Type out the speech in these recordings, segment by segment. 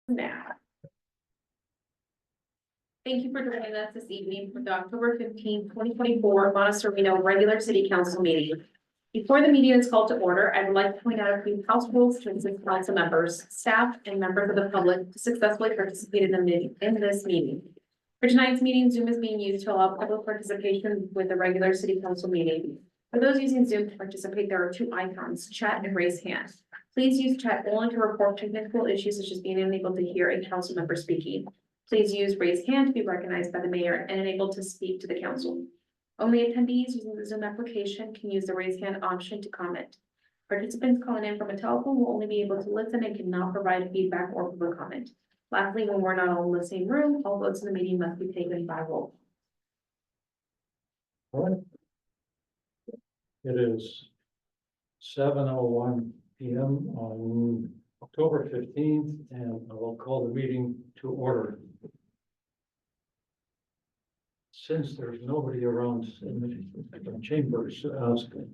Now. Thank you for joining us this evening for the October 15th, 2024 Monte Sereno regular city council meeting. Before the meeting is called to order, I would like to point out a few house rules to assist council members, staff, and members of the public to successfully participate in this meeting. For tonight's meeting, Zoom is being used to allow public participation with the regular city council meeting. For those using Zoom to participate, there are two icons, chat and raise hand. Please use chat only to report technical issues such as being unable to hear a council member speaking. Please use raise hand to be recognized by the mayor and enabled to speak to the council. Only attendees using the Zoom application can use the raise hand option to comment. Participants calling in from a telephone will only be able to listen and cannot provide feedback or public comment. Lastly, when we're not all in the same room, all votes in the meeting must be taken by roll. All right. It is 7:01 p.m. on October 15th, and I will call the meeting to order. Since there's nobody around in the chambers to ask to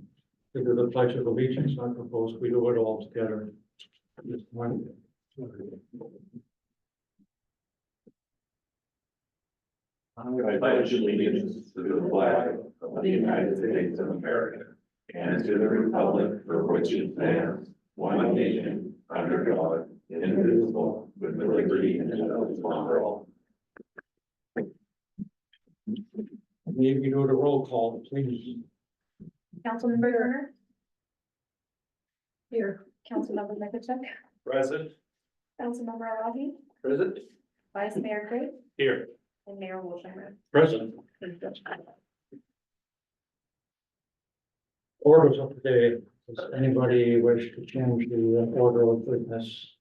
do the Pledge of Allegiance, I propose we do it all together this morning. I pledge allegiance to the flag of the United States of America and to the republic for which it stands, one nation, under God, indivisible, with liberty and justice for all. Maybe you do the roll call, please. Councilmember Turner. Here. Councilmember Mekachek. Present. Councilmember Alahi. Present. Vice Mayor Craig. Here. And Mayor Wolshammer. Present. Orders of the day. Does anybody wish to change the order of business?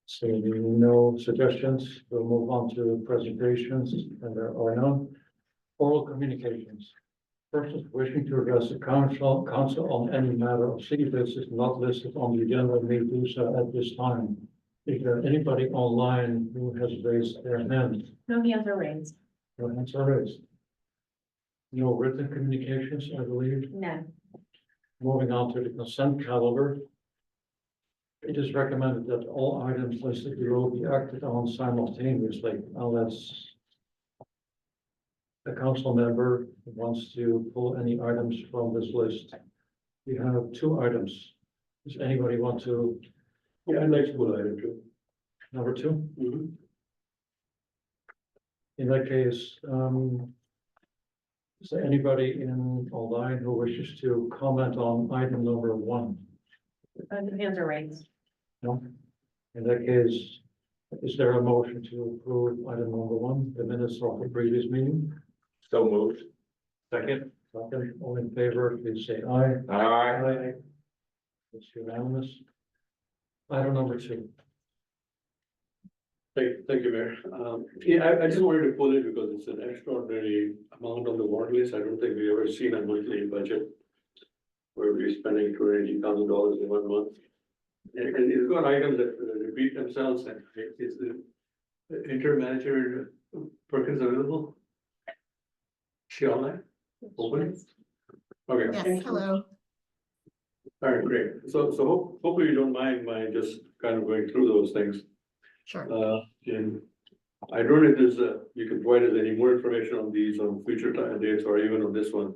Seeing no suggestions, we'll move on to presentations, and there are none. Oral communications. Persons wishing to address the council on any matter of city business not listed on the agenda may do so at this time. Is there anybody online who has raised their hand? No hands are raised. No hands are raised. No written communications, I believe. No. Moving on to the consent calendar. It is recommended that all items listed below be acted on simultaneously unless a council member wants to pull any items from this list. We have two items. Does anybody want to? Yeah, I'd like to pull item two. Number two? In that case, is there anybody online who wishes to comment on item number one? The hands are raised. No? In that case, is there a motion to approve item number one, the minutes of the previous meeting? So moved. Second. Second, all in favor, please say aye. Aye. It's unanimous. Item number two. Thank you, Mayor. Yeah, I just wanted to pull it because it's an extraordinary amount on the warrant list. I don't think we've ever seen a monthly budget where we're spending $280,000 in 1 month. And it's got items that repeat themselves, and is the interim manager Perkins available? She online? Open? Okay. Yes, hello. All right, great. So hopefully you don't mind my just kind of going through those things. Sure. And I don't know if there's you can provide us any more information on these on future time dates or even on this one.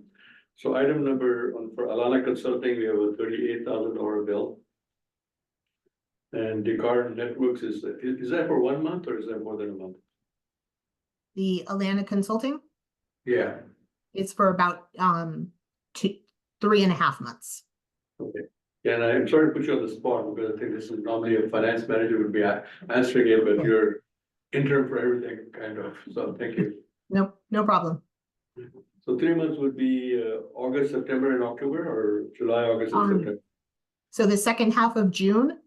So item number for Alana Consulting, we have a $38,000 bill. And Descartes Networks is that for 1 month or is that more than a month? The Atlanta Consulting, Yeah. it's for about 3.5 months. Okay. Yeah, and I'm sorry to put you on the spot because I think this is normally a finance manager would be answering it, but you're interim for everything, kind of. So thank you. No problem. So 3 months would be August, September, and October, or July, August, and September? So the second half of June,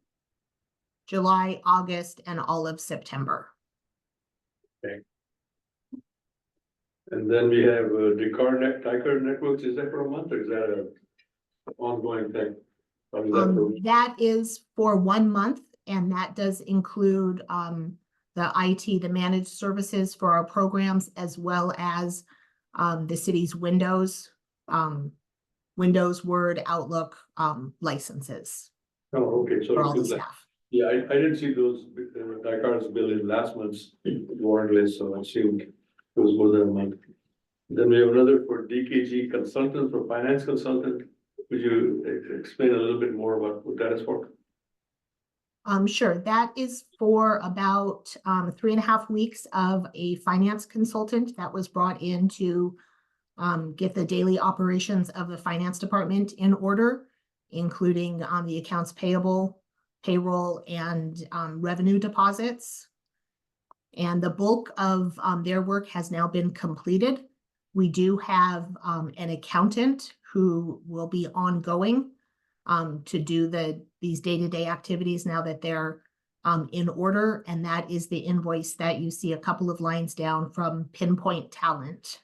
July, August, and all of September. And then we have Descartes Networks. Is that for a month or is that a ongoing thing? Or is that for- That is for 1 month, and that does include the IT, the managed services for our programs, as well as the city's Windows, Word, Outlook licenses Oh, okay, so for all the includes that. staff. Yeah, I didn't see those, Dakar's bill in last month's warrant list, so I assumed it was more than a month. Then we have another for DKG consultant, for finance consultant. Could you explain a little bit more about what that is for? Sure, that is for about 3.5 weeks of a finance consultant that was brought in to get the daily operations of the finance department in order, including the accounts payable, payroll, and revenue deposits. And the bulk of their work has now been completed. We do have an accountant who will be ongoing to do these day-to-day activities now that they're in order, and that is the invoice that you see a couple of lines down from Pinpoint Talent.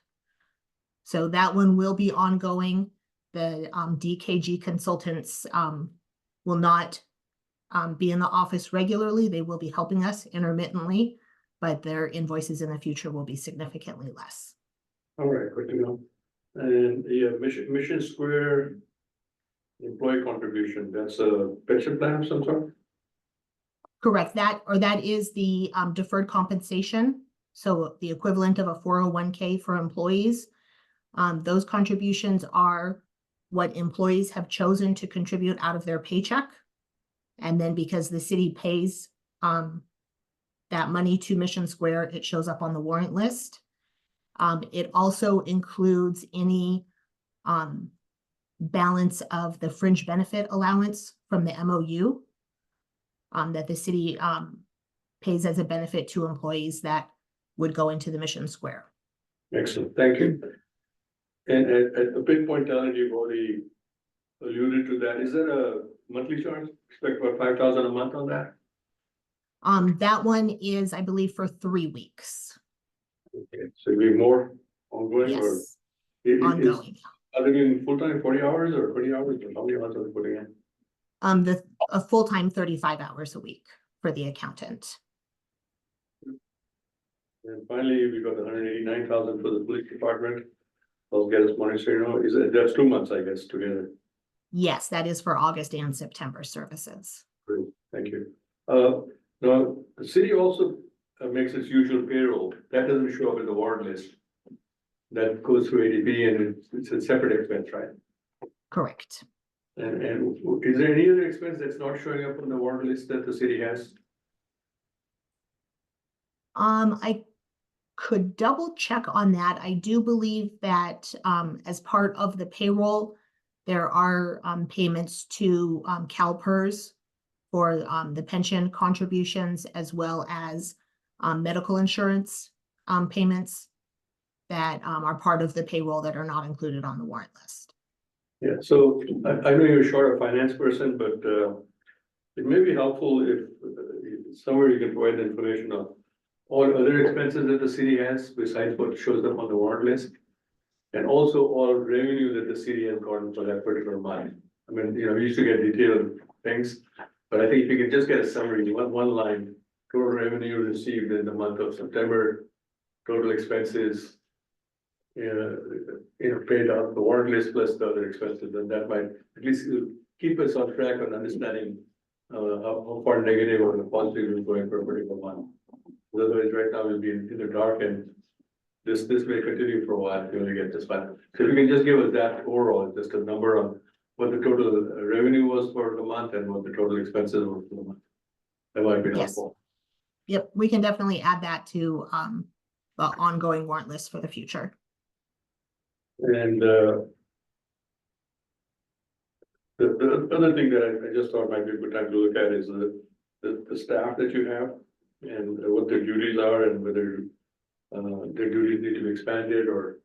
So that one will be ongoing. The DKG consultants will not be in the office regularly. They will be helping us intermittently, but their invoices in the future will be significantly less. All right, good to know. And yeah, Mission Square employee contribution, that's a pension plan of some sort? Correct, that is the deferred compensation. So the equivalent of a 401k for employees. Those contributions are what employees have chosen to contribute out of their paycheck. And then because the city pays that money to Mission Square, it shows up on the warrant list. It also includes any balance of the fringe benefit allowance from the MOU that the city pays as a benefit to employees that would go into the Mission Square. Excellent, thank you. And at the Pinpoint Talent, you've already alluded to that. Is that a monthly charge? Expect about 5,000 a month on that? That one is, I believe, for 3 weeks. Okay, so it'll be more ongoing or? Yes, ongoing. Are they doing full-time 40 hours or 20 hours or how many hours are they putting in? A full-time 35 hours a week for the accountant. And finally, we got 189,000 for the police department. They'll get us Monte Sereno. That's 2 months, I guess, together. Yes, that is for August and September services. Great, thank you. Now, the city also makes its usual payroll. That doesn't show up in the warrant list. That goes through ADP and it's a separate expense, right? Correct. And is there any other expense that's not showing up on the warrant list that the city has? I could double check on that. I do believe that as part of the payroll, there are payments to CalPERS for the pension contributions, as well as medical insurance payments that are part of the payroll that are not included on the warrant list. Yeah, so I know you're short a finance person, but it may be helpful if somewhere you can provide the information of all other expenses that the city has besides what shows up on the warrant list. And also all revenue that the city has gotten for that particular month. I mean, we used to get detailed things, but I think if you can just get a summary, one line, total revenue received in the month of September, total expenses, paid out the warrant list plus the other expenses, then that might at least keep us on track on understanding how far negative or the positive is going for a particular month. Otherwise, right now we'll be in the dark, and this may continue for a while until we get this fine. So if you can just give us that overall, just a number on what the total revenue was for the month and what the total expenses were for the month. That might be helpful. Yep, we can definitely add that to the ongoing warrant list for the future. And the other thing that I just thought might be a good time to look at is the staff that you have and what their duties are and whether their duties need to be expanded or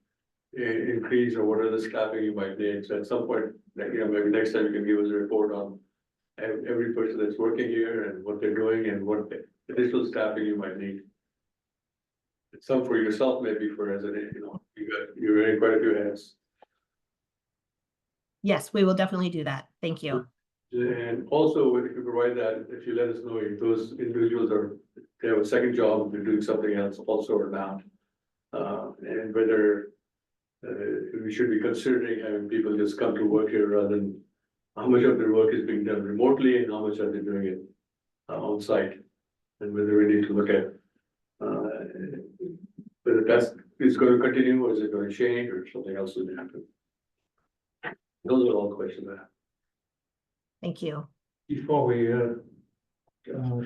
increase, or what are the staffing you might need. So at some point, maybe next time you can give us a report on every person that's working here and what they're doing and what additional staffing you might need. Some for yourself, maybe for resident, you're wearing quite a few hats. Yes, we will definitely do that. Thank you. And also, if you provide that, if you let us know if those individuals they have a second job, they're doing something else also or not. And whether we should be considering having people just come to work here rather than how much of their work is being done remotely and how much are they doing it on site. And whether we need to look at, whether that's is going to continue, or is it going to change, or something else is going to happen? Those are all questions I have. Thank you. Before we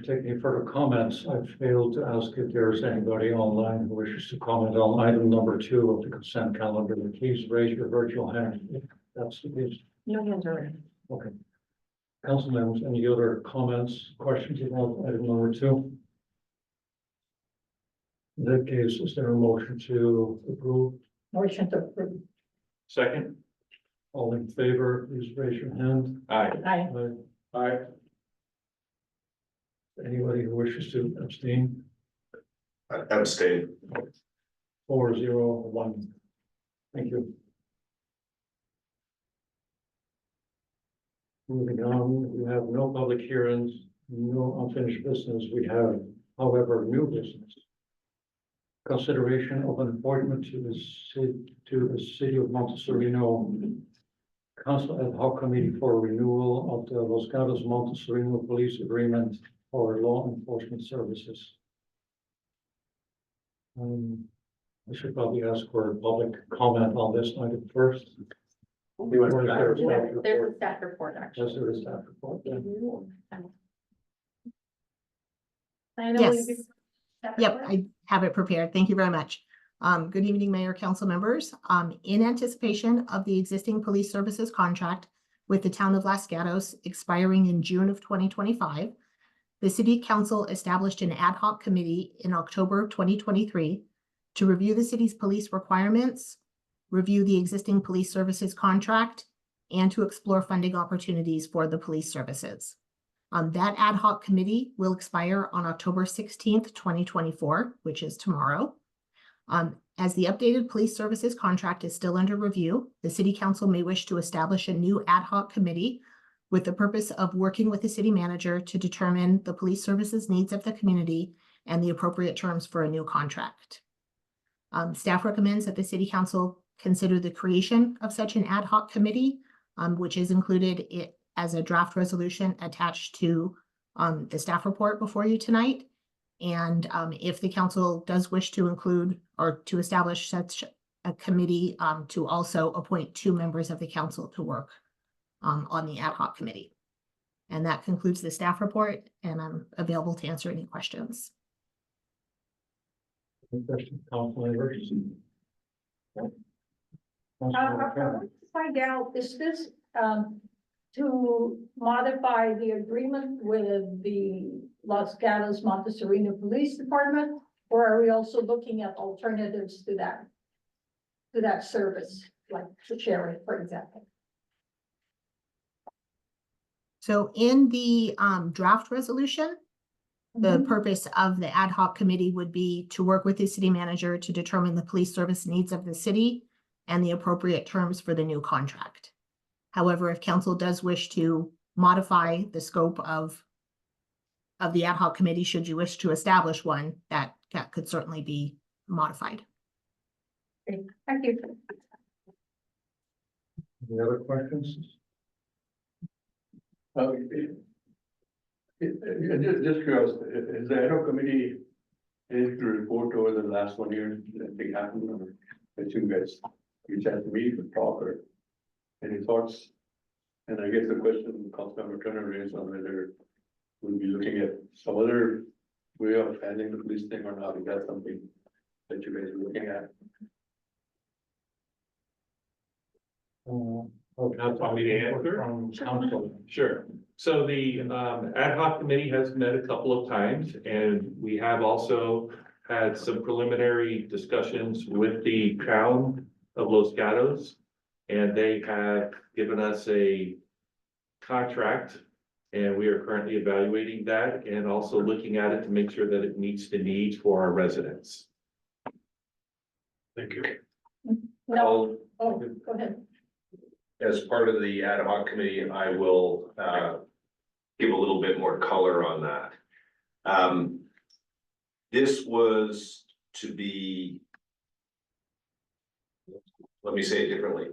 take any further comments, I failed to ask if there's anybody online who wishes to comment on item number 2 of the consent calendar. Please raise your virtual hand if that's the case. No hands are raised. Okay. Council members, any other comments, questions about item number 2? In that case, is there a motion to approve? Motion to approve. Second. All in favor, please raise your hand. Aye. Aye. Aye. Anybody who wishes to abstain? Abstain. 4-0-1. Thank you. Moving on, we have no public hearings, no unfinished business. We have, however, new business. Consideration of an appointment to the city of Monte Sereno Council ad hoc committee for renewal of the Los Gatos-Monte Sereno police agreement for law enforcement services. I should probably ask for a public comment on this item first. There's a staff report, actually. Yes, there is staff report. Yeah. Diana, will you Yes. do staff Yep, report? I have it prepared. Thank you very much. Good evening, Mayor, Council members. In anticipation of the existing police services contract with the town of Los Gatos expiring in June of 2025, the City Council established an ad hoc committee in October of 2023 to review the city's police requirements, review the existing police services contract, and to explore funding opportunities for the police services. That ad hoc committee will expire on October 16th, 2024, which is tomorrow. As the updated police services contract is still under review, the City Council may wish to establish a new ad hoc committee with the purpose of working with the city manager to determine the police services needs of the community and the appropriate terms for a new contract. Staff recommends that the City Council consider the creation of such an ad hoc committee, which is included as a draft resolution attached to the staff report before you tonight. And if the council does wish to include or to establish such a committee, to also appoint 2 members of the council to work on the ad hoc committee. And that concludes the staff report, and I'm available to answer any questions. Any questions, council members? I want to find out, is this to modify the agreement with the Los Gatos Monte Sereno Police Department? Or are we also looking at alternatives to that service, like the sheriff, for example? So in the draft resolution, the purpose of the ad hoc committee would be to work with the city manager to determine the police service needs of the city and the appropriate terms for the new contract. However, if council does wish to modify the scope of the ad hoc committee, should you wish to establish one, that could certainly be modified. Okay, thank you. Any other questions? Just curious, is the ad hoc committee anything to report over the last 1 year that they happened, or that you guys, had to meet and talk, or any thoughts? And I guess the question Councilmember Turner raised on whether we'll be looking at some other way of handling the police thing or not, is that something that you guys are looking at? Want me to answer? From council. Sure. So the ad hoc committee has met a couple of times, and we have also had some preliminary discussions with the town of Los Gatos. And they have given us a contract, and we are currently evaluating that and also looking at it to make sure that it meets the needs for our residents. Thank you. No, oh, go ahead. As part of the ad hoc committee, I will give a little bit more color on that. This was to be, let me say it differently.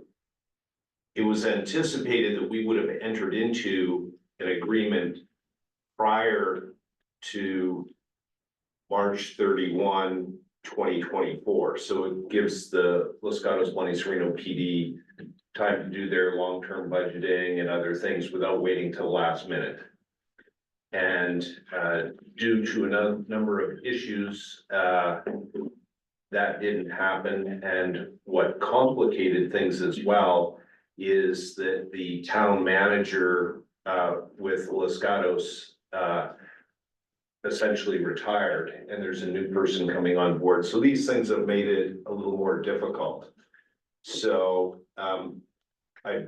It was anticipated that we would have entered into an agreement prior to March 31, 2024. So it gives the Los Gatos Monte Sereno PD time to do their long-term budgeting and other things without waiting till the last minute. And due to a number of issues, that didn't happen. And what complicated things as well is that the town manager with Los Gatos essentially retired, and there's a new person coming on board. So these things have made it a little more difficult. So I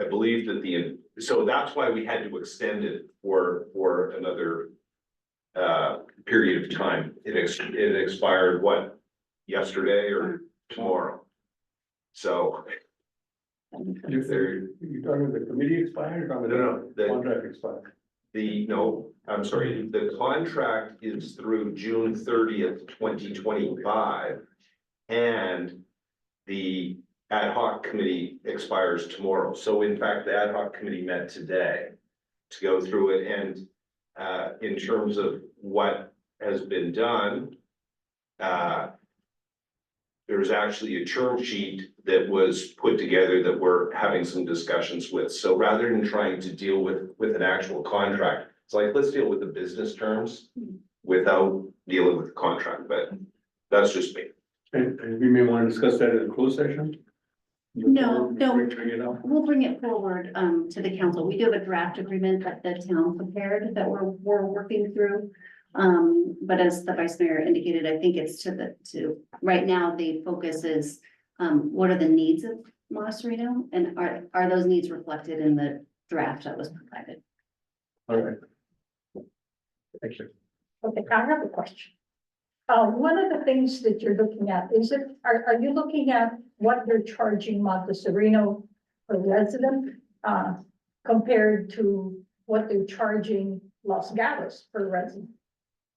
believe that so that's why we had to extend it for another period of time. It expired what, yesterday or tomorrow? So You're talking the committee expired, or No, the the- contract expired? I'm sorry, the contract is through June 30th, 2025. And the ad hoc committee expires tomorrow. So in fact, the ad hoc committee met today to go through it. And in terms of what has been done, there was actually a term sheet that was put together that we're having some discussions with. So rather than trying to deal with an actual contract, it's like, let's deal with the business terms without dealing with the contract, but that's just me. And we may want to discuss that in a closed session? No, Before no. we bring it up? We'll bring it forward to the council. We do have a draft agreement that the town prepared that we're working through. But as the vice mayor indicated, I think it's to right now, the focus is what are the needs of Monte Sereno, and are those needs reflected in the draft that was provided? All right. Thank you. Okay, I have a question. One of the things that you're looking at, are you looking at what they're charging Monte Sereno per resident, compared to what they're charging Los Gatos per resident?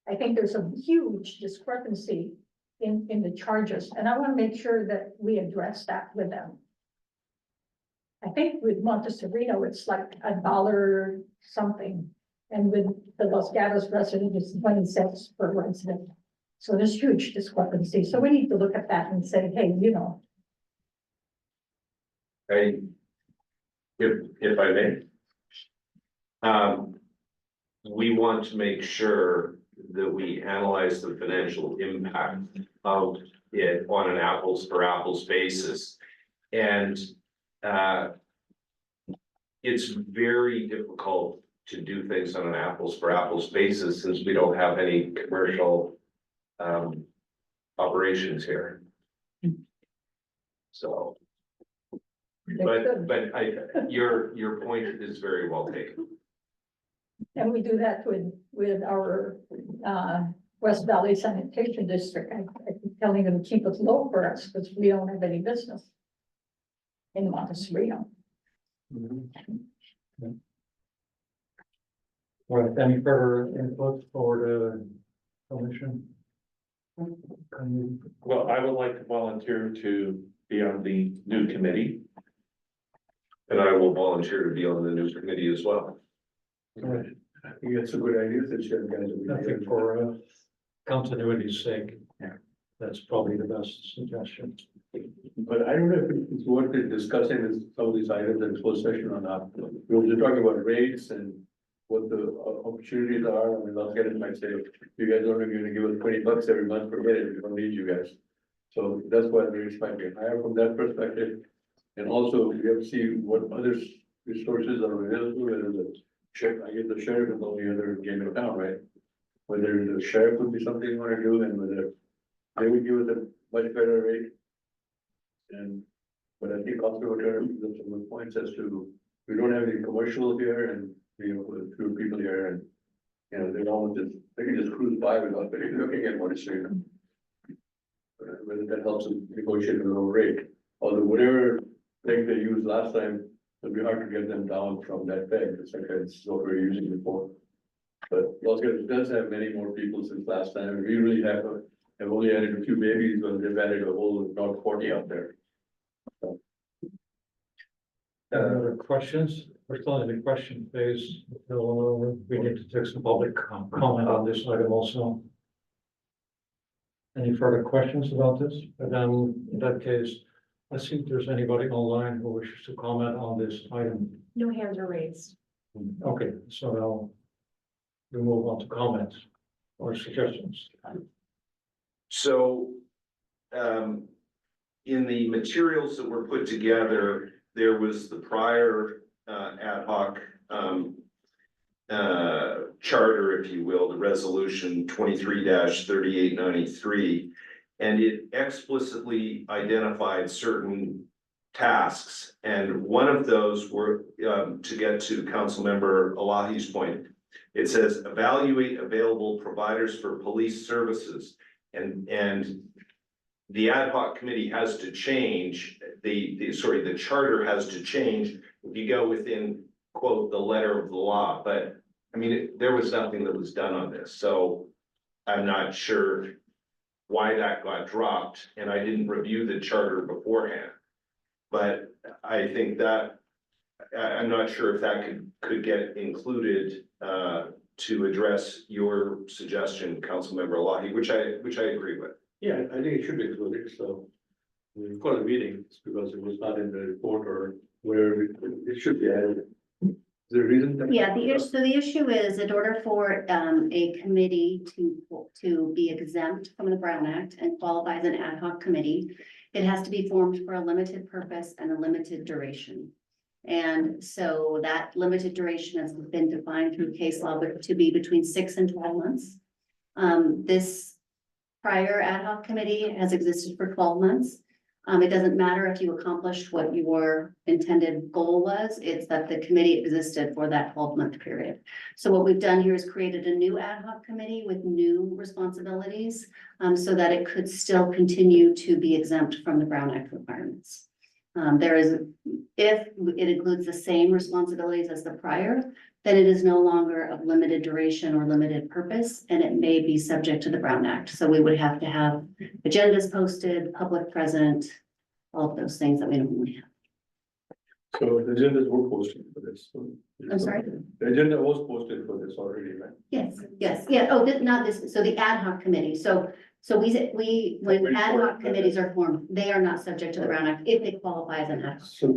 I think there's a huge discrepancy in the charges, and I want to make sure that we address that with them. I think with Monte Sereno, it's like $1 something, and with the Los Gatos resident, it's 20 cents per resident. So there's huge discrepancy. So we need to look at that and say, hey, you know. If I may. We want to make sure that we analyze the financial impact of it on an apples for apples basis. And it's very difficult to do things on an apples for apples basis since we don't have any commercial operations here. So, but your point is very well taken. And we do that with our West Valley Sanitation District. I keep telling them to keep it low for us because we don't have any business in Monte Sereno. All right, any further input for the commission? Well, I would like to volunteer to be on the new committee. And I will volunteer to be on the new committee as well. All right, I think it's a good idea that you guys will be I think here. for continuity's sake, Yeah. that's probably the best suggestion. But I don't know if it's worth it discussing some of these items in closed session or not. We're talking about rates and what the opportunities are. I mean, Los Gatos might say, you guys are only gonna give us $20 every month, forget it, we don't need you guys. So that's why the rates might be higher from that perspective. And also, we have to see what other resources are available, whether the sheriff, I guess the sheriff is the only other game in town, right? Whether the sheriff would be something you wanna do, and whether they would give us a much better rate. And, but I think also what are some good points as to, we don't have any commercial here, and you know, with a few people here, and you know, they can just cruise by without really looking at what it's doing. Whether that helps them negotiate a lower rate, although whatever thing they used last time, it'll be hard to get them down from that peg, it's like it's what we were using before. But Los Gatos does have many more people since last time, we really have only added a few babies, but they've added a whole, about 40 out there. Any other questions? We're still in the question phase. We need to take some public comment on this item also. Any further questions about this? And then in that case, let's see if there's anybody online who wishes to comment on this item. No hands are raised. Okay, so now we move on to comments or suggestions. So, in the materials that were put together, there was the prior, ad hoc, charter, if you will, the resolution 23-3893. And it explicitly identified certain tasks, and one of those were, to get to Councilmember Elahi's point. It says evaluate available providers for police services, and the ad hoc committee has to change, the charter has to change if you go within, quote, the letter of the law, but I mean, there was nothing that was done on this, so I'm not sure why that got dropped, and I didn't review the charter beforehand. But I think that, I'm not sure if that could get included, to address your suggestion, Councilmember Elahi, which I agree with. Yeah, I think it should be included, so. We call a meeting, it's because it was not in the report or where it should be added. Is there a reason? Yeah, the issue is in order for a committee to be exempt from the Brown Act and qualify as an ad hoc committee, it has to be formed for a limited purpose and a limited duration. And so that limited duration has been defined through case law to be between 6 and 12 months. This prior ad hoc committee has existed for 12 months. It doesn't matter if you accomplished what your intended goal was, it's that the committee existed for that 12-month period. So what we've done here is created a new ad hoc committee with new responsibilities, so that it could still continue to be exempt from the Brown Act requirements. If it includes the same responsibilities as the prior, then it is no longer of limited duration or limited purpose, and it may be subject to the Brown Act. So we would have to have agendas posted, public present, all of those things that we normally have. So the agendas were posted for this. I'm sorry? The agenda was posted for this already, right? Yes, yeah, oh, not this, so the ad hoc committee, so when ad hoc committees are formed, they are not subject to the Brown Act if they qualify as an ad hoc. So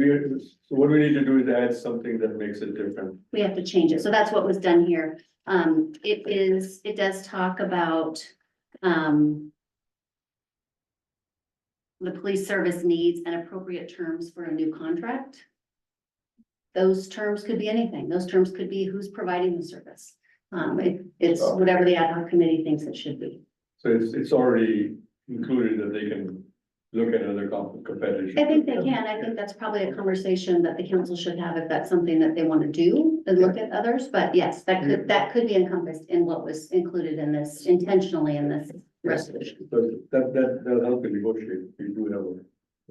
what we need to do is add something that makes it different. We have to change it, so that's what was done here. It does talk about, the police service needs and appropriate terms for a new contract. Those terms could be anything. Those terms could be who's providing the service. It's whatever the ad hoc committee thinks it should be. So it's already included that they can look at other competitors. I think they can. I think that's probably a conversation that the council should have if that's something that they want to do and look at others. But yes, that could be encompassed in what was included in this intentionally in this resolution. So that'll help you negotiate. We do have a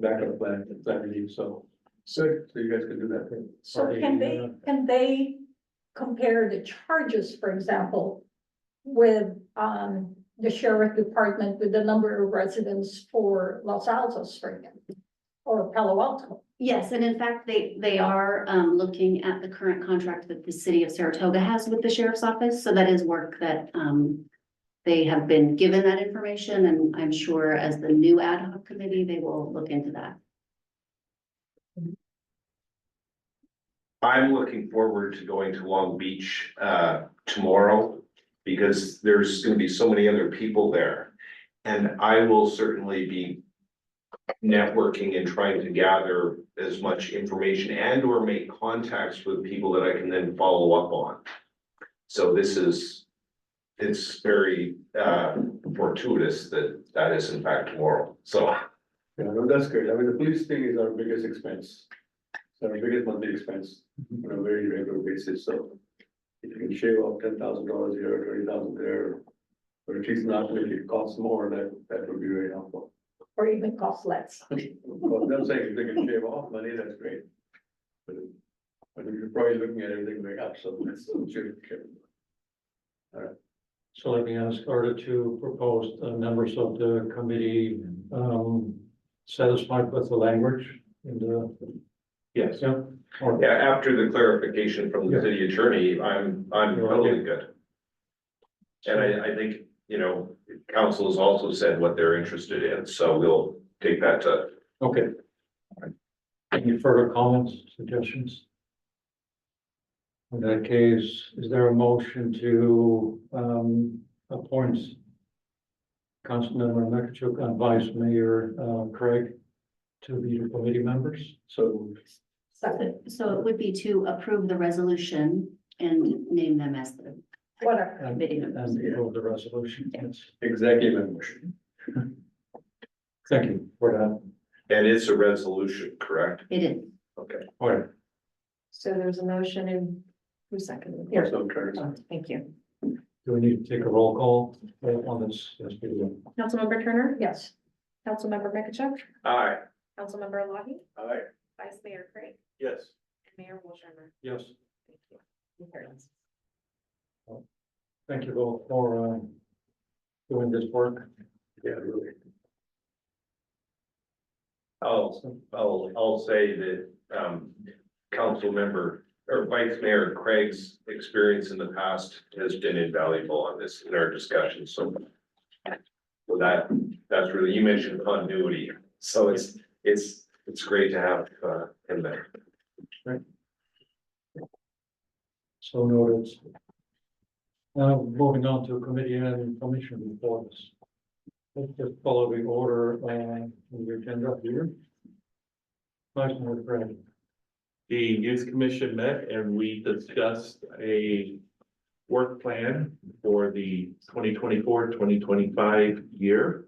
backup plan if that needs, so you guys can do that thing. So can they compare the charges, for example, with, the sheriff department with the number of residents for Los Altos, for example, or Palo Alto? Yes, and in fact, they are looking at the current contract that the city of Saratoga has with the sheriff's office. So that is work that they have been given that information, and I'm sure as the new ad hoc committee, they will look into that. I'm looking forward to going to Long Beach tomorrow, because there's gonna be so many other people there. And I will certainly be networking and trying to gather as much information and or make contacts with people that I can then follow up on. So it's very fortuitous that is in fact tomorrow, so. Yeah, no, that's great. I mean, the police thing is our biggest expense. It's our biggest monthly expense on a very regular basis, so. If you can shave off $10,000 here, 20,000 there, or at least not make it cost more, that would be very helpful. Or even cost less? Well, I'm saying if they can shave off money, that's great. But you're probably looking at everything going up, so that's. All right. So let me ask, are the two proposed members of the committee satisfied with the language in the? Yes. Yeah, Or- Yeah, after the clarification from the Yeah. city attorney, I'm totally good. And I think, you know, council has also said what they're interested in, so we'll take that to. Okay. Any further comments, suggestions? In that case, is there a motion to appoint Councilmember Mekachuk and Vice Mayor Craig to be the committee members? So So it would be to approve the resolution and name them as the Whatever. And committee members. approve the resolution, yes. exactly my motion. Thank you for that. And it's a resolution, correct? It is. Okay. All right, So there's a motion and who's seconded? So I'm trying to. Thank you. do we need to take a roll call on this? Yes, we do. Councilmember Turner? Yes. Councilmember Makachuk? Aye. Councilmember Lahey? Aye. Vice Mayor Craig? Yes. And Mayor Wolshammer? Yes, Thank you. You heard us. thank you both for doing this work. Yeah, really. I'll say that, council member or Vice Mayor Craig's experience in the past has been invaluable on this, in our discussion, so. So that's really, you mentioned continuity, so it's great to have, him there. So noted. Moving on to committee and commission reports. Let's just follow the order in the agenda here. Vice Mayor Craig. The youth commission met and we discussed a work plan for the 2024-2025 year.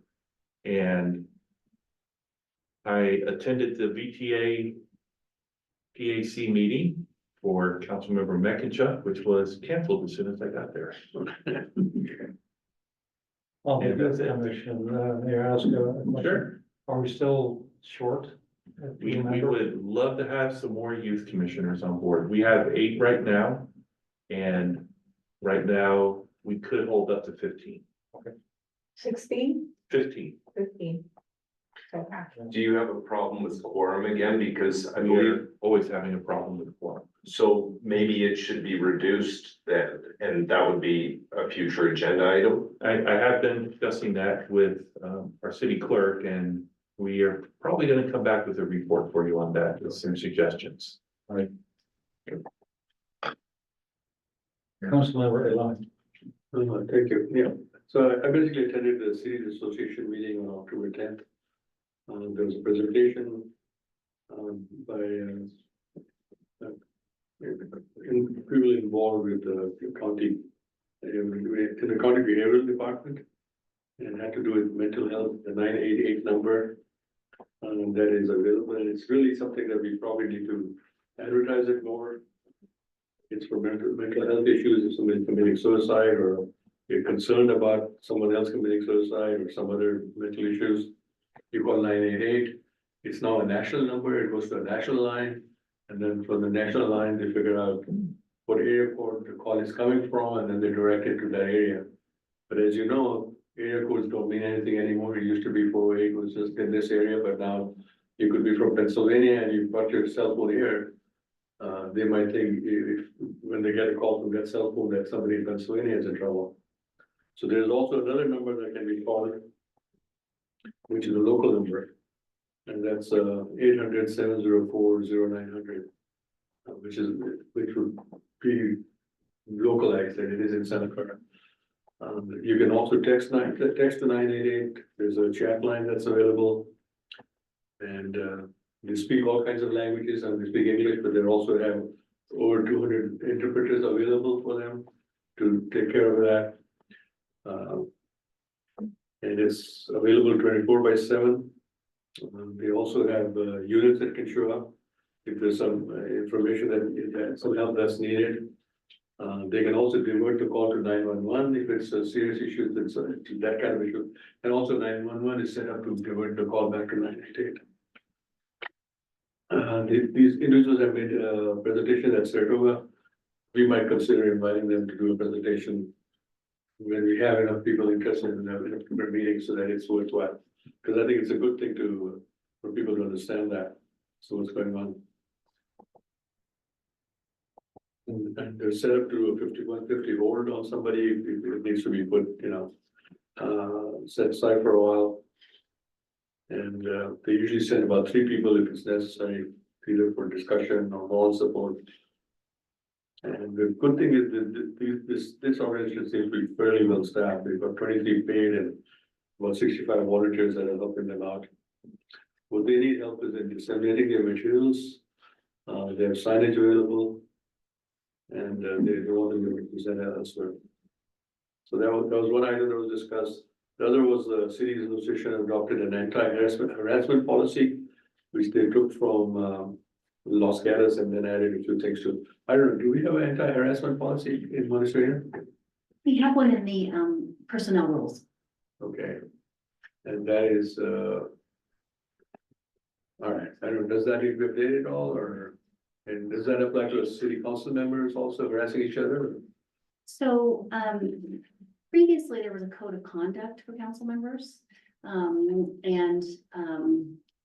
And I attended the VTA PAC meeting for Councilmember Mekachuk, which was canceled as soon as I got there. On the Yeah, that's youth it. commission, may I ask a question? Sure. Are we still short? We would love to have some more youth commissioners on board. We have 8 right now. And right now, we could hold up to 15. 16, 15. 15. So, Do you have a problem with quorum again? Because I believe, We're always having a problem with quorum. so maybe it should be reduced then, and that would be a future agenda item. I have been discussing that with our city clerk, and we are probably gonna come back with a report for you on that, with some suggestions. Councilmember Eli. Thank you, yeah. So I basically attended the Cities Association meeting on October 10th. There was a presentation by people involved with the county, in the county behavioral department. And it had to do with mental health, the 988 number that is available, and it's really something that we probably need to advertise it more. It's for mental health issues, if somebody's committing suicide, or you're concerned about someone else committing suicide or some other mental issues. You call 988, it's now a national number, it goes to a national line. And then from the national line, they figure out what area code the call is coming from, and then they direct it to that area. But as you know, area codes don't mean anything anymore. It used to be 408 was just in this area, but now you could be from Pennsylvania and you've got your cell phone here. They might think if, when they get a call from that cell phone, that somebody in Pennsylvania is in trouble. So there's also another number that can be called, which is a local number. And that's 800-704-0900, which would be localized, and it is in Santa Clara. You can also text to 988. There's a chat line that's available. And they speak all kinds of languages, and they speak English, but they also have over 200 interpreters available for them to take care of that. And it's available 24/7. They also have units that can show up if there's some information that some help that's needed. They can also divert the call to 911 if it's a serious issue, that's that kind of issue. And also 911 is set up to divert the call back to 988. These individuals have made a presentation at Saratoga. We might consider inviting them to do a presentation when we have enough people interested in a meeting so that it's worthwhile. Because I think it's a good thing for people to understand that, so what's going on. And they're set up to a 5150 hold on somebody, if it needs to be put, set aside for a while. And, they usually send about 3 people if it's necessary, either for discussion or moral support. And the good thing is that this organization seems to be fairly well staffed. They've got 23 paid and about 65 volunteers that are helping them out. What they need help is in disseminating their materials. They have signage available. And they want them to present elsewhere. So that was one item that was discussed. The other was the city's association adopted an anti-harassment policy, which they took from Los Gatos and then added a few things to. I don't know, do we have an anti-harassment policy in Monte Sereno? We have one in the personnel rules. Okay. And that is, all right, I don't know, does that need to be updated at all, or, and does that apply to city council members also harassing each other? So, previously there was a code of conduct for council members.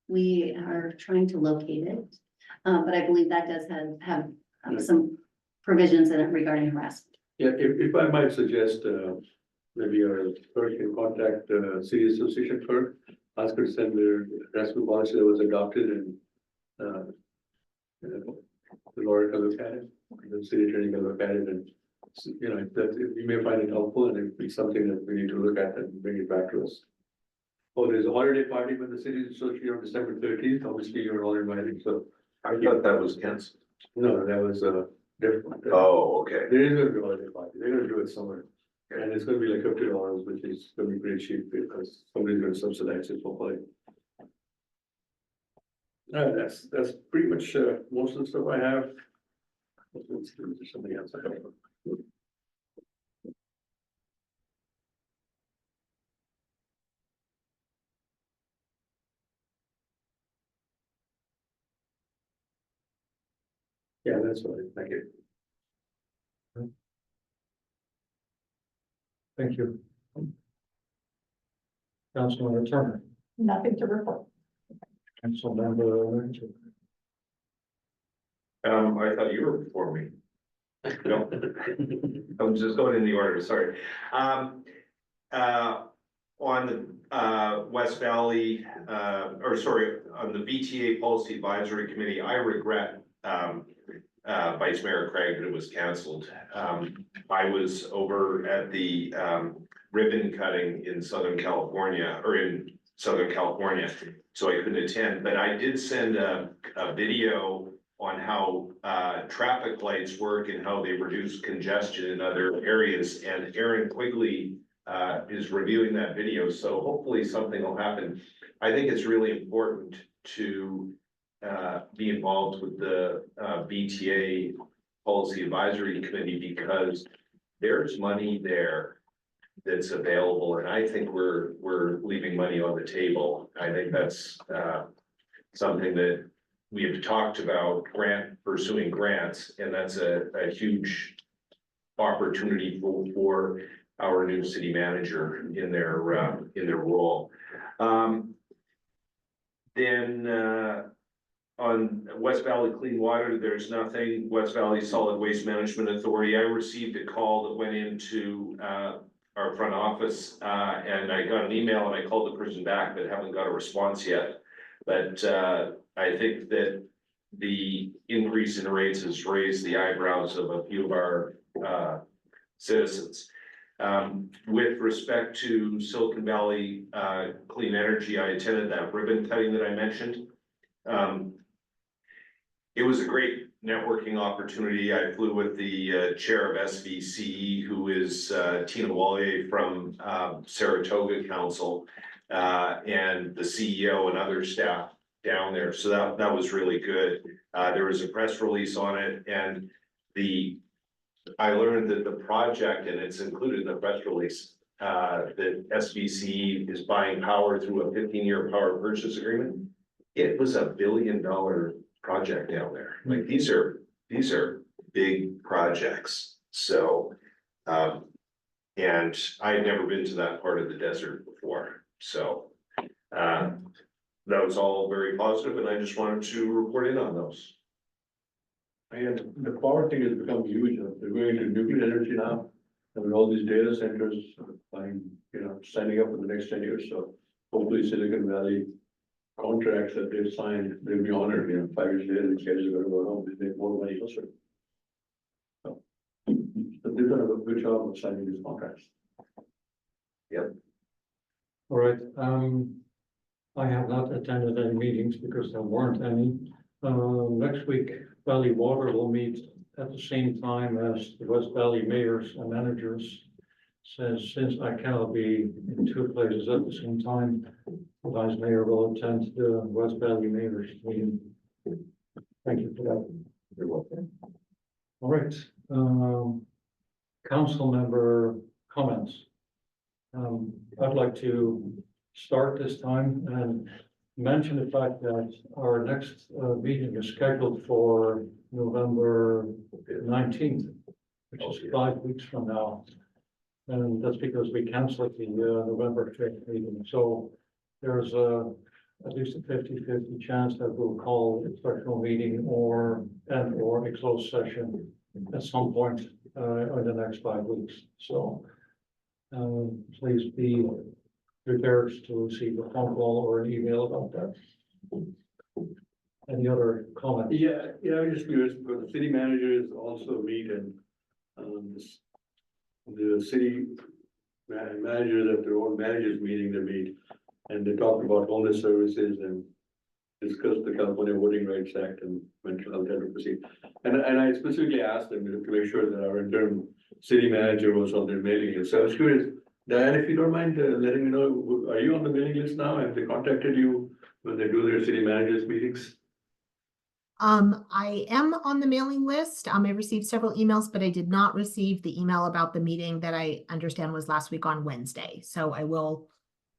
We are trying to locate it. But I believe that does have some provisions in it regarding harassment. Yeah, if I might suggest, maybe our clerk can contact the city association clerk, ask her to send their harassment policy that was adopted and the lawyer can look at it, the city attorney can look at it, and that you may find it helpful, and it'd be something that we need to look at and bring it back to us. Oh, there's a holiday party with the city association on December 13th. Obviously, you're all invited, so. I thought that was canceled. No, that was different. Oh, okay. There is gonna be a holiday party. They're gonna do it somewhere. And it's gonna be like $50, which is gonna be pretty cheap because somebody's gonna subsidize it for play. That's pretty much most of the stuff I have. Let's see, there's something else I have. Yeah, that's fine. Thank you. Thank you. Councilmember Turner, Nothing to report. Councilmember. I thought you were before me. No, I'm just going in the order, sorry. On the West Valley, on the BTA Policy Advisory Committee, I regret Vice Mayor Craig that it was canceled. I was over at the ribbon cutting in Southern California, so I couldn't attend, but I did send a video on how traffic lights work and how they reduce congestion in other areas, and Aaron Quigley is reviewing that video, so hopefully something will happen. I think it's really important to be involved with the BTA Policy Advisory Committee because there's money there that's available, and I think we're leaving money on the table. I think that's something that we have talked about pursuing grants, and that's a huge opportunity for our new city manager in their role. On West Valley Clean Water, there's nothing. West Valley Solid Waste Management Authority, I received a call that went into our front office, and I got an email and I called the person back, but haven't got a response yet. But I think that the increase in rates has raised the eyebrows of a few of our citizens. With respect to Silicon Valley Clean Energy, I attended that ribbon cutting that I mentioned. It was a great networking opportunity. I flew with the chair of SVCE, who is Tina Wallier from Saratoga Council, and the CEO and other staff down there. So that was really good. There was a press release on it, and I learned that the project, and it's included in the press release, that SVCE is buying power through a 15-year power purchase agreement. It was $1 billion project down there. Like these are big projects. So, and I had never been to that part of the desert before. So, that was all very positive, and I just wanted to report in on those. And the power thing has become huge, they're going into nuclear energy now. And with all these data centers, signing up for the next 10 years, so hopefully Silicon Valley. Contracts that they've signed, they'll be honored, 5 years later, these guys are gonna go home, they make more money also. So, but they've done a good job of signing these contracts. All right, I have not attended any meetings because there weren't any. Next week, Valley Water will meet at the same time as the West Valley mayors and managers. Since I cannot be in two places at the same time, the vice mayor will attend the West Valley mayors meeting. Thank you for that. You're welcome. All right, council member comments. I'd like to start this time and mention the fact that our next meeting is scheduled for November 19th, which is 5 weeks from now. And that's because we canceled the November 5th meeting. So there's at least a 50-50 chance that we'll call a special meeting or a closed session at some point in the next 5 weeks. So please be prepared to receive a phone call or an email about that. Any other comments? Yeah, I'm just curious, because the city managers also meet and, the city managers at their own managers meeting, they meet, and they talk about homeless services and discuss the California Voting Rights Act and mental health advocacy. And I specifically asked them to make sure that our interim city manager was on their mailing list. So I was curious, Diane, if you don't mind letting me know, are you on the mailing list now? Have they contacted you when they do their city managers meetings? I am on the mailing list. I received several emails, but I did not receive the email about the meeting that I understand was last week on Wednesday. So I will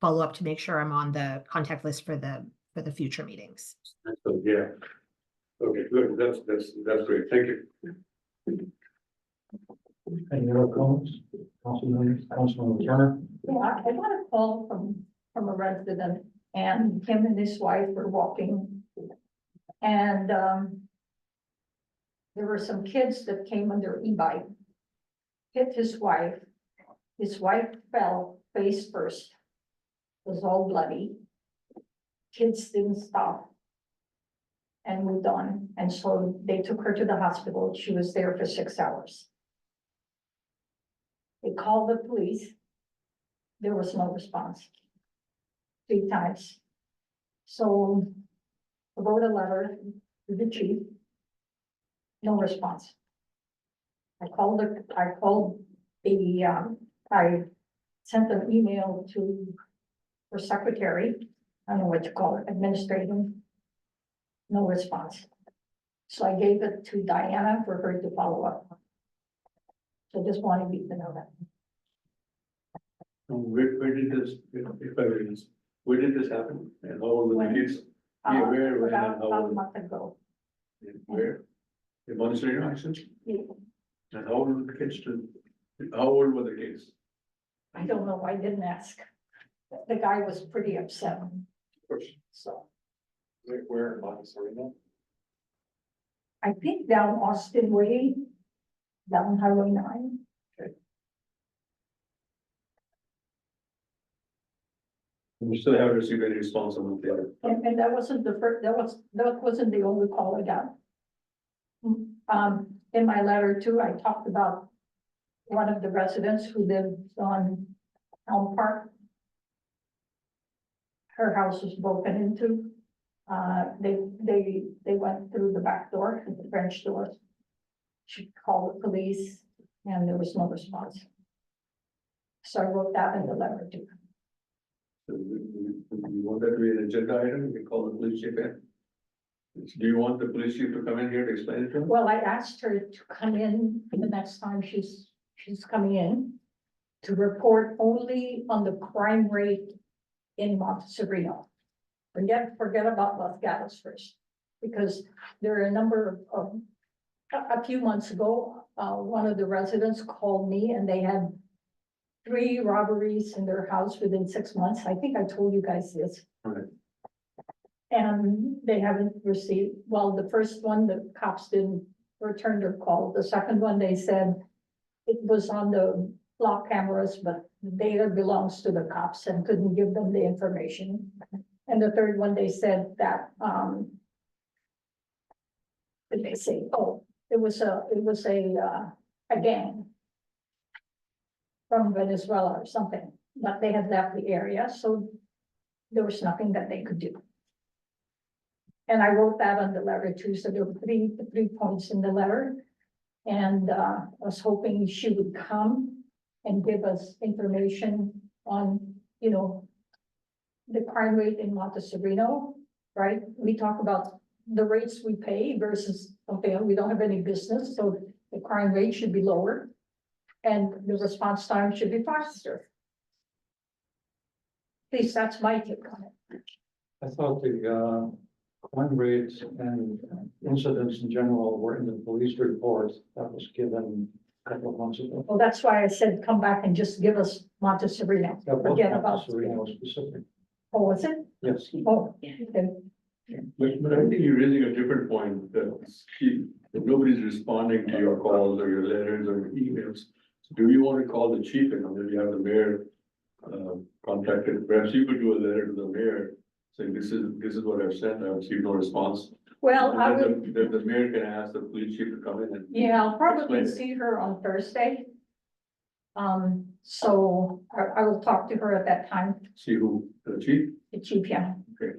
follow up to make sure I'm on the contact list for the future meetings. So, yeah. Okay, good. That's great. Thank you. Any other comments? Councilman Turner? Yeah, I got a call from a resident, and him and his wife were walking. And there were some kids that came on their e-bike, hit his wife. His wife fell face first, was all bloody. Kids didn't stop and moved on. And so they took her to the hospital. She was there for 6 hours. They called the police. There was no response. 3 times. So I wrote a letter to the chief. No response. I sent an email to her secretary. I don't know what you call it, administrative. No response. So I gave it to Diana for her to follow up. So just wanted you to know that. Where did this, if I may ask, where did this happen? And how old were the kids? Yeah, where, when, and how About a old? month ago. Where? In Monte Sereno, actually? Yeah. And how old were the kids how old were the kids? I don't know, I didn't ask. The guy was pretty upset, Of course. so. Where in Monte Sereno? I think down Austin Way, down Highway 9. We still haven't received any response on the other. And that wasn't the first, that wasn't the only call I got. In my letter too, I talked about one of the residents who lives on Elm Park. Her house was broken into. They went through the back door, the French door. She called the police and there was no response. So I wrote that in the letter too. So you want that to be an agenda item? You can call the police chief in. Do you want the police chief to come in here to explain it to him? Well, I asked her to come in the next time she's coming in to report only on the crime rate in Monte Sereno. Forget about Los Gatos first, because there are a number of, a few months ago, one of the residents called me and they had 3 robberies in their house within 6 months. I think I told you guys this. Right. And they haven't received, well, the first one, the cops didn't returned their call. The second one, they said it was on the block cameras, but the data belongs to the cops and couldn't give them the information. And the third one, they said that, did they say, oh, it was a gang from Venezuela or something, but they had left the area, so there was nothing that they could do. And I wrote that on the letter too, so there were three points in the letter. And I was hoping she would come and give us information on, you know, the crime rate in Monte Sereno, right? We talk about the rates we pay versus something we don't have any business, so the crime rate should be lower. And the response time should be faster. At least that's my take on it. I thought the crime rates and incidents in general were in the police report that was given a couple of months ago. Well, that's why I said, come back and just give us Monte Sereno. That was Forget not about. Sereno specific. Oh, was it? Yes. Oh, Yeah. okay. But I think you're raising a different point, that nobody's responding to your calls or your letters or your emails. So do you want to call the chief and then you have the mayor contacted? Perhaps you could do a letter to the mayor saying this is what I've sent, I received no response. Well, I And would, then the mayor can ask the police chief to come in and. yeah, I'll probably Explain it. see her on Thursday. So I will talk to her at that time, See who, the chief? the chief, yeah. Okay.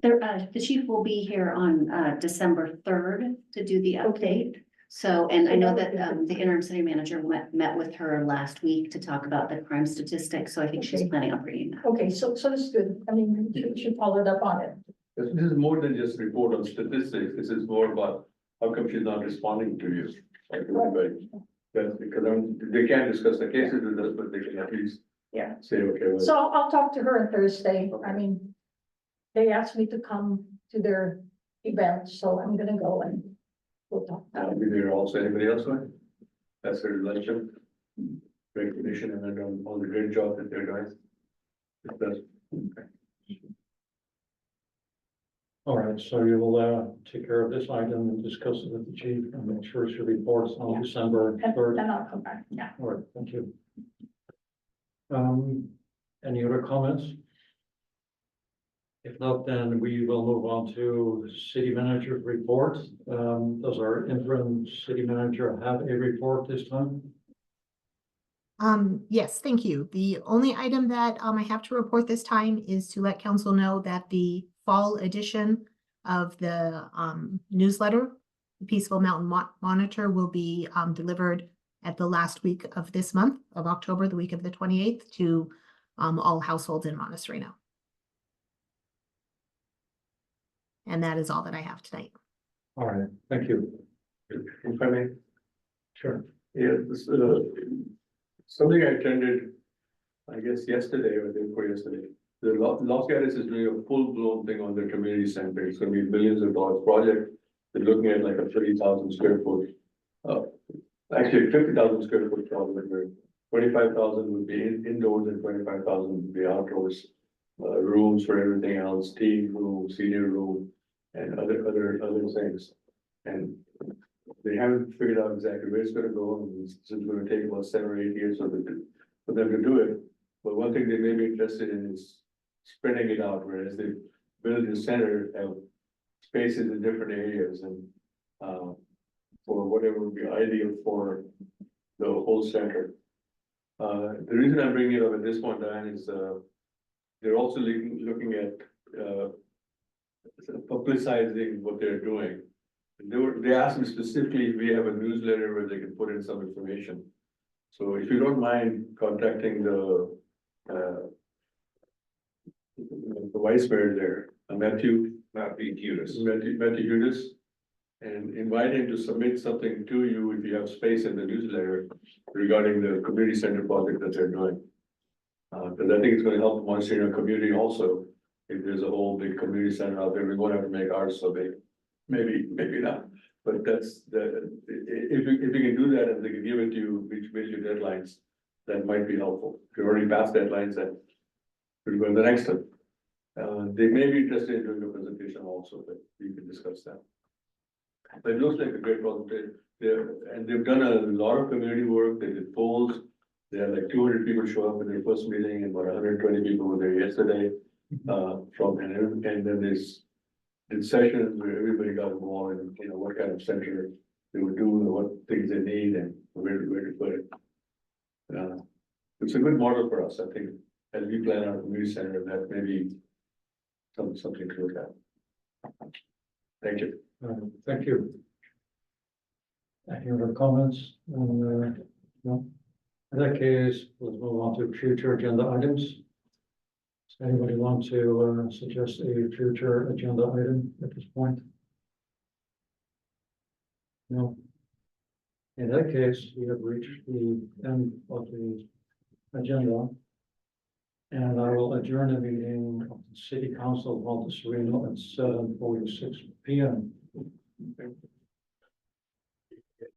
The chief will be here on December 3rd to do the Okay. update. So, and I So know that that would be the interim city manager met with her last week to talk about the crime statistics, so I think she's Okay. planning on bringing that. Okay, so that's good. I mean, she followed up on it. This is more than just report on statistics, this is more about how come she's not responding to you. Like everybody. That's because they can't discuss the cases with us, but they can at least. Yeah. Say, okay, well, So I'll talk to her on Thursday. I Okay. mean, they asked me to come to their event, so I'm gonna go and we'll talk. I'll be there also, anybody else want? That's their luncheon. Recognition and then all the great job that they're doing. That's, okay. All right, so you will take care of this item and discuss it with the chief and make sure she reports on Yeah. December And 3rd. then I'll come back, yeah. All right, thank you. Any other comments? If not, then we will move on to city manager's report. Does our interim city manager have a report this time? Yes, thank you. The only item that I have to report this time is to let council know that the fall edition of the newsletter, the Peaceful Mountain Monitor, will be delivered at the last week of this month of October, the week of the 28th, to all households in Monte Sereno. And that is all that I have tonight. All right, thank you. If I may. Sure. Yeah, this, something I attended, I guess yesterday or the day before yesterday. The Los Gatos is doing a full-blown thing on their community center. It's gonna be millions of dollars project. They're looking at like a 30,000 square foot. Actually 50,000 square foot project where 25,000 would be indoors and 25,000 would be outdoors. Rooms for everything else, teen room, senior room, and other things. And they haven't figured out exactly where it's gonna go, and it's gonna take about 7 or 8 years for them to do it. But one thing they may be interested in is spreading it out, whereas they build the center, have spaces in different areas and for whatever would be ideal for the whole center. The reason I'm bringing it up at this point, Diane, is they're also looking at publicizing what they're doing. They asked me specifically if we have a newsletter where they can put in some information. So if you don't mind contacting the vice mayor there, Matthew Hudis, and invite him to submit something to you if you have space in the newsletter regarding the community center project that they're doing. Because I think it's gonna help the Monte Sereno community also. If there's a whole big community center out there, we won't have to make ours so big. Maybe not, but that's if you can do that and they can give it to you, which makes your deadlines, that might be helpful. If you already passed deadlines, then we'll go to the next one. They may be interested in doing a presentation also, but we can discuss that. But it looks like a great project. And they've done a lot of community work. They did polls. They had like 200 people show up in their first meeting and about 120 people were there yesterday. And then this did sessions where everybody got involved in, what kind of center they would do, and what things they need and where to put it. It's a good model for us, I think, as we plan our community center, that may be something to look at. Thank you. Thank you. Any other comments? No? In that case, let's move on to future agenda items. Does anybody want to suggest a future agenda item at this point? No. In that case, we have reached the end of the agenda. And I will adjourn the meeting of the City Council of Monte Sereno at 7:46 p.m.